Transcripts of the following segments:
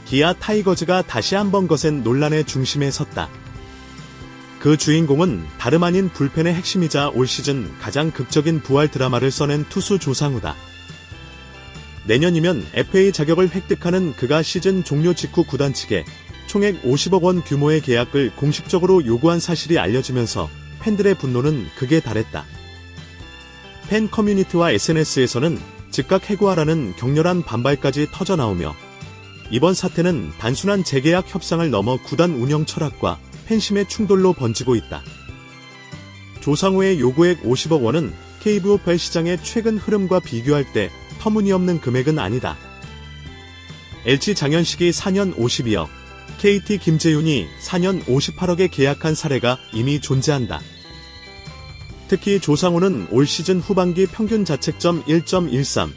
기아 타이거즈가 다시 한번 거센 논란의 중심에 섰다. 그 주인공은 다름 아닌 불펜의 핵심이자 올 시즌 가장 극적인 부활 드라마를 써낸 투수 조상우다. 내년이면 FA 자격을 획득하는 그가 시즌 종료 직후 구단 측에 총액 50억 원 규모의 계약을 공식적으로 요구한 사실이 알려지면서 팬들의 분노는 극에 달했다. 팬 커뮤니티와 SNS에서는 즉각 해고하라는 격렬한 반발까지 터져나오며 이번 사태는 단순한 재계약 협상을 넘어 구단 운영 철학과 팬심의 충돌로 번지고 있다. 조상우의 요구액 50억 원은 KBOPL 시장의 최근 흐름과 비교할 때 터무니없는 금액은 아니다. LG 장현식이 4년 52억, KT 김재윤이 4년 58억에 계약한 사례가 이미 존재한다. 특히 조상우는 올 시즌 후반기 평균 자책점 1.13,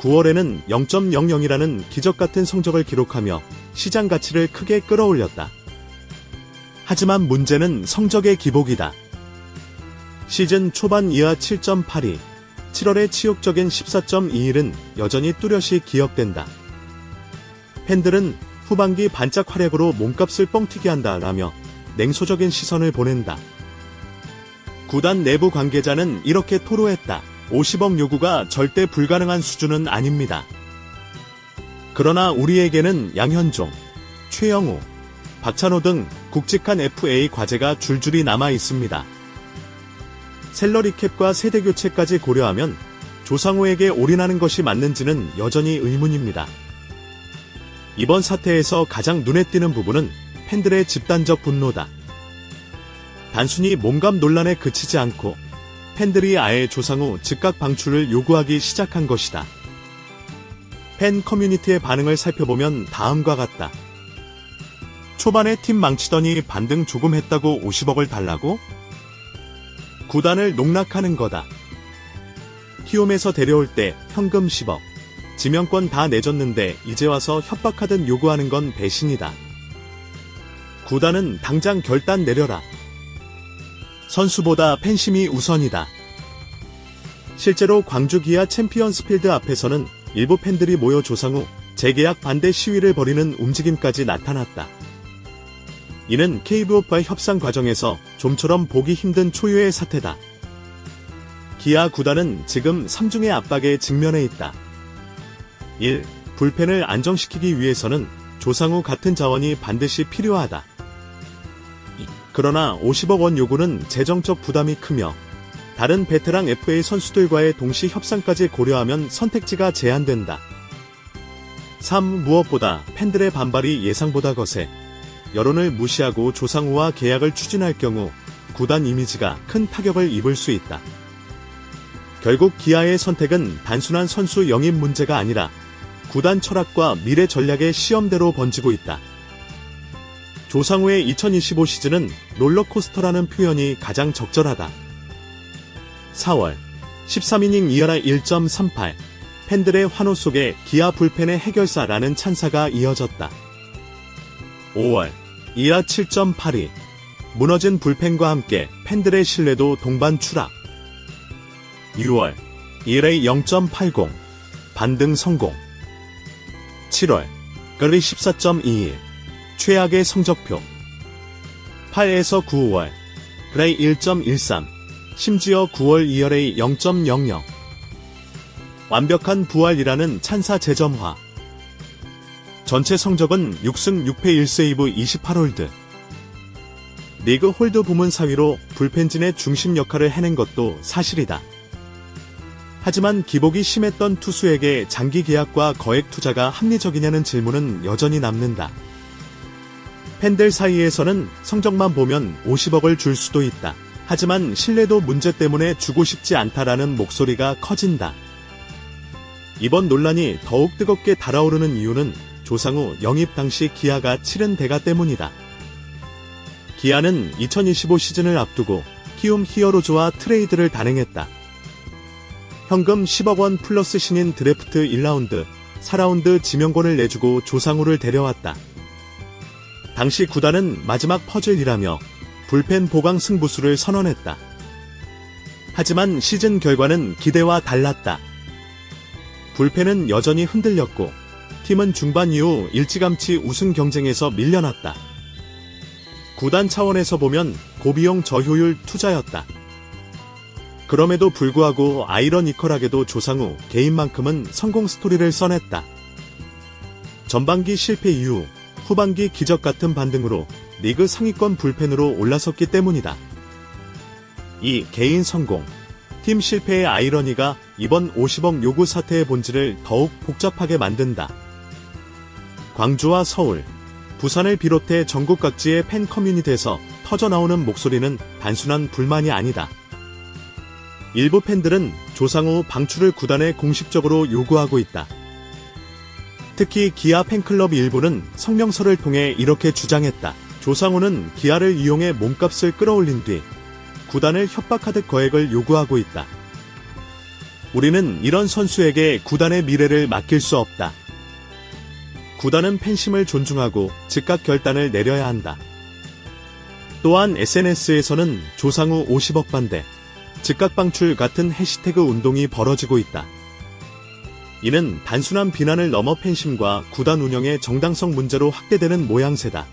9월에는 0.00이라는 기적같은 성적을 기록하며 시장 가치를 크게 끌어올렸다. 하지만 문제는 성적의 기복이다. 시즌 초반 이하 7.82, 7월의 치욕적인 14.21은 여전히 뚜렷이 기억된다. 팬들은 후반기 반짝 활약으로 몸값을 뻥튀기 한다라며 냉소적인 시선을 보낸다. 구단 내부 관계자는 이렇게 토로했다. 50억 요구가 절대 불가능한 수준은 아닙니다. 그러나 우리에게는 양현종, 최영우, 박찬호 등 굵직한 FA 과제가 줄줄이 남아 있습니다. 샐러리 캡과 세대 교체까지 고려하면 조상우에게 올인하는 것이 맞는지는 여전히 의문입니다. 이번 사태에서 가장 눈에 띄는 부분은 팬들의 집단적 분노다. 단순히 몸값 논란에 그치지 않고 팬들이 아예 조상우 즉각 방출을 요구하기 시작한 것이다. 팬 커뮤니티의 반응을 살펴보면 다음과 같다. 초반에 팀 망치더니 반등 조금 했다고 50억을 달라고? 구단을 농락하는 거다. 키움에서 데려올 때 현금 10억, 지명권 다 내줬는데 이제 와서 협박하듯 요구하는 건 배신이다. 구단은 당장 결단 내려라. 선수보다 팬심이 우선이다. 실제로 광주 기아 챔피언스필드 앞에서는 일부 팬들이 모여 조상우 재계약 반대 시위를 벌이는 움직임까지 나타났다. 이는 KBO와의 협상 과정에서 좀처럼 보기 힘든 초유의 사태다. 기아 구단은 지금 3중의 압박에 직면해 있다. 1. 불펜을 안정시키기 위해서는 조상우 같은 자원이 반드시 필요하다. 2. 그러나 50억 원 요구는 재정적 부담이 크며 다른 베테랑 FA 선수들과의 동시 협상까지 고려하면 선택지가 제한된다. 3. 무엇보다 팬들의 반발이 예상보다 거세 여론을 무시하고 조상우와 계약을 추진할 경우 구단 이미지가 큰 타격을 입을 수 있다. 결국 기아의 선택은 단순한 선수 영입 문제가 아니라 구단 철학과 미래 전략의 시험대로 번지고 있다. 조상우의 2025 시즌은 롤러코스터라는 표현이 가장 적절하다. 4월 13이닝 2할에 1.38 팬들의 환호 속에 기아 불펜의 해결사라는 찬사가 이어졌다. 5월 2하 7.82 무너진 불펜과 함께 팬들의 신뢰도 동반 추락. 6월 1회 0.80 반등 성공. 7월 거리 14.21 최악의 성적표. 8에서 9월 그레이 1.13 심지어 9월 2월의 0.00 완벽한 부활이라는 찬사 재점화. 전체 성적은 6승 6패 1세이브 28홀드. 리그 홀드 부문 4위로 불펜진의 중심 역할을 해낸 것도 사실이다. 하지만 기복이 심했던 투수에게 장기 계약과 거액 투자가 합리적이냐는 질문은 여전히 남는다. 팬들 사이에서는 성적만 보면 50억을 줄 수도 있다. 하지만 신뢰도 문제 때문에 주고 싶지 않다라는 목소리가 커진다. 이번 논란이 더욱 뜨겁게 달아오르는 이유는 조상우 영입 당시 기아가 치른 대가 때문이다. 기아는 2025 시즌을 앞두고 키움 히어로즈와 트레이드를 단행했다. 현금 10억 원 플러스 신인 드래프트 1라운드, 4라운드 지명권을 내주고 조상우를 데려왔다. 당시 구단은 마지막 퍼즐이라며 불펜 보강 승부수를 선언했다. 하지만 시즌 결과는 기대와 달랐다. 불펜은 여전히 흔들렸고 팀은 중반 이후 일찌감치 우승 경쟁에서 밀려났다. 구단 차원에서 보면 고비용 저효율 투자였다. 그럼에도 불구하고 아이러니컬하게도 조상우 개인만큼은 성공 스토리를 써냈다. 전반기 실패 이후 후반기 기적 같은 반등으로 리그 상위권 불펜으로 올라섰기 때문이다. 이 개인 성공, 팀 실패의 아이러니가 이번 50억 요구 사태의 본질을 더욱 복잡하게 만든다. 광주와 서울, 부산을 비롯해 전국 각지의 팬 커뮤니티에서 터져나오는 목소리는 단순한 불만이 아니다. 일부 팬들은 조상우 방출을 구단에 공식적으로 요구하고 있다. 특히 기아 팬클럽 일부는 성명서를 통해 이렇게 주장했다. 조상우는 기아를 이용해 몸값을 끌어올린 뒤 구단을 협박하듯 거액을 요구하고 있다. 우리는 이런 선수에게 구단의 미래를 맡길 수 없다. 구단은 팬심을 존중하고 즉각 결단을 내려야 한다. 또한 SNS에서는 조상우 50억 반대, 즉각 방출 같은 해시태그 운동이 벌어지고 있다. 이는 단순한 비난을 넘어 팬심과 구단 운영의 정당성 문제로 확대되는 모양새다.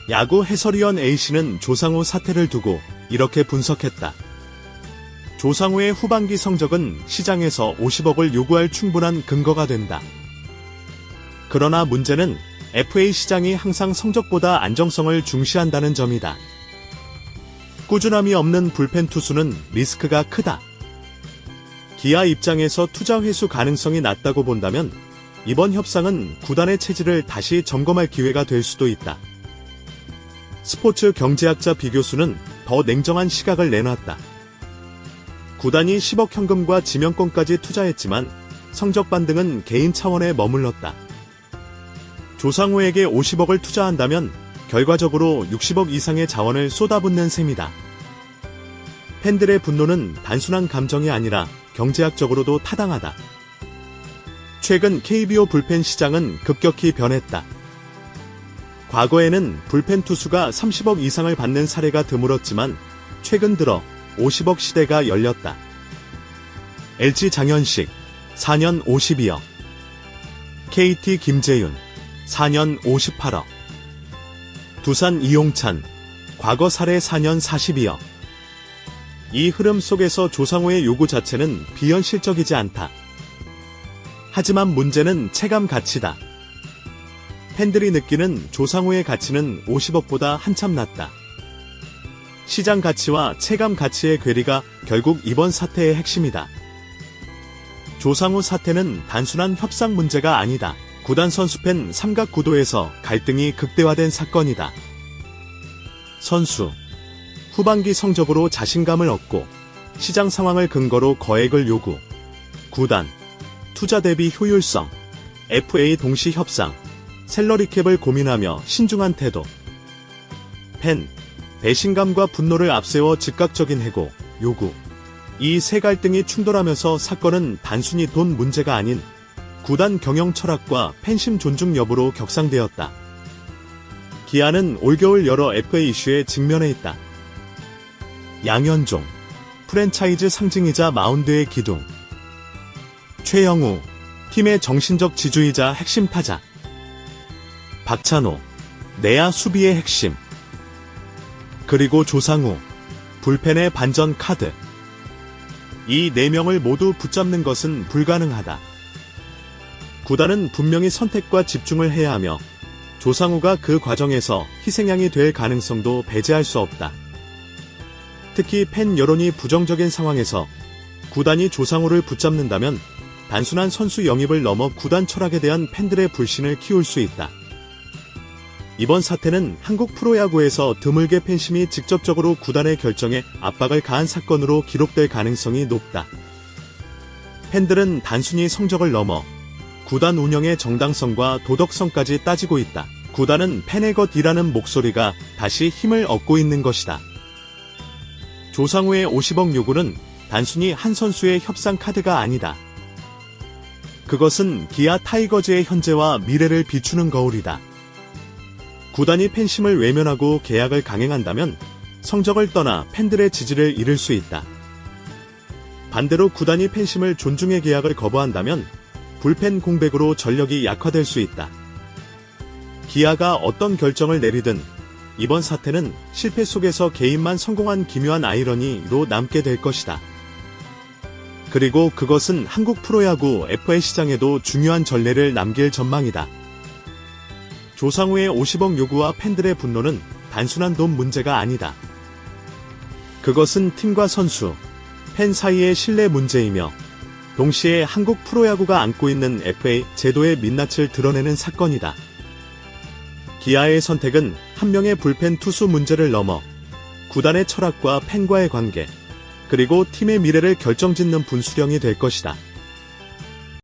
야구 해설위원 A씨는 조상우 사태를 두고 이렇게 분석했다. 조상우의 후반기 성적은 시장에서 50억을 요구할 충분한 근거가 된다. 그러나 문제는 FA 시장이 항상 성적보다 안정성을 중시한다는 점이다. 꾸준함이 없는 불펜 투수는 리스크가 크다. 기아 입장에서 투자 회수 가능성이 낮다고 본다면 이번 협상은 구단의 체질을 다시 점검할 기회가 될 수도 있다. 스포츠 경제학자 비교수는 더 냉정한 시각을 내놨다. 구단이 10억 현금과 지명권까지 투자했지만 성적 반등은 개인 차원에 머물렀다. 조상우에게 50억을 투자한다면 결과적으로 60억 이상의 자원을 쏟아붓는 셈이다. 팬들의 분노는 단순한 감정이 아니라 경제학적으로도 타당하다. 최근 KBO 불펜 시장은 급격히 변했다. 과거에는 불펜 투수가 30억 이상을 받는 사례가 드물었지만 최근 들어 50억 시대가 열렸다. LG 장현식 4년 52억, KT 김재윤 4년 58억, 두산 이용찬 과거 사례 4년 42억. 이 흐름 속에서 조상우의 요구 자체는 비현실적이지 않다. 하지만 문제는 체감 가치다. 팬들이 느끼는 조상우의 가치는 50억보다 한참 낮다. 시장 가치와 체감 가치의 괴리가 결국 이번 사태의 핵심이다. 조상우 사태는 단순한 협상 문제가 아니다. 구단 선수팬 삼각 구도에서 갈등이 극대화된 사건이다. 선수, 후반기 성적으로 자신감을 얻고 시장 상황을 근거로 거액을 요구. 구단, 투자 대비 효율성, FA 동시 협상, 셀러리캡을 고민하며 신중한 태도. 팬, 배신감과 분노를 앞세워 즉각적인 해고, 요구. 이 세 갈등이 충돌하면서 사건은 단순히 돈 문제가 아닌 구단 경영 철학과 팬심 존중 여부로 격상되었다. 기아는 올겨울 여러 FA 이슈에 직면해 있다. 양현종, 프랜차이즈 상징이자 마운드의 기둥. 최영우, 팀의 정신적 지주이자 핵심 타자. 박찬호, 내야 수비의 핵심. 그리고 조상우, 불펜의 반전 카드. 이 4명을 모두 붙잡는 것은 불가능하다. 구단은 분명히 선택과 집중을 해야 하며 조상우가 그 과정에서 희생양이 될 가능성도 배제할 수 없다. 특히 팬 여론이 부정적인 상황에서 구단이 조상우를 붙잡는다면 단순한 선수 영입을 넘어 구단 철학에 대한 팬들의 불신을 키울 수 있다. 이번 사태는 한국 프로야구에서 드물게 팬심이 직접적으로 구단의 결정에 압박을 가한 사건으로 기록될 가능성이 높다. 팬들은 단순히 성적을 넘어 구단 운영의 정당성과 도덕성까지 따지고 있다. 구단은 팬의 것이라는 목소리가 다시 힘을 얻고 있는 것이다. 조상우의 50억 요구는 단순히 한 선수의 협상 카드가 아니다. 그것은 기아 타이거즈의 현재와 미래를 비추는 거울이다. 구단이 팬심을 외면하고 계약을 강행한다면 성적을 떠나 팬들의 지지를 잃을 수 있다. 반대로 구단이 팬심을 존중해 계약을 거부한다면 불펜 공백으로 전력이 약화될 수 있다. 기아가 어떤 결정을 내리든 이번 사태는 실패 속에서 개인만 성공한 기묘한 아이러니로 남게 될 것이다. 그리고 그것은 한국 프로야구 FA 시장에도 중요한 전례를 남길 전망이다. 조상우의 50억 요구와 팬들의 분노는 단순한 돈 문제가 아니다. 그것은 팀과 선수, 팬 사이의 신뢰 문제이며 동시에 한국 프로야구가 안고 있는 FA 제도의 민낯을 드러내는 사건이다. 기아의 선택은 한 명의 불펜 투수 문제를 넘어 구단의 철학과 팬과의 관계, 그리고 팀의 미래를 결정짓는 분수령이 될 것이다.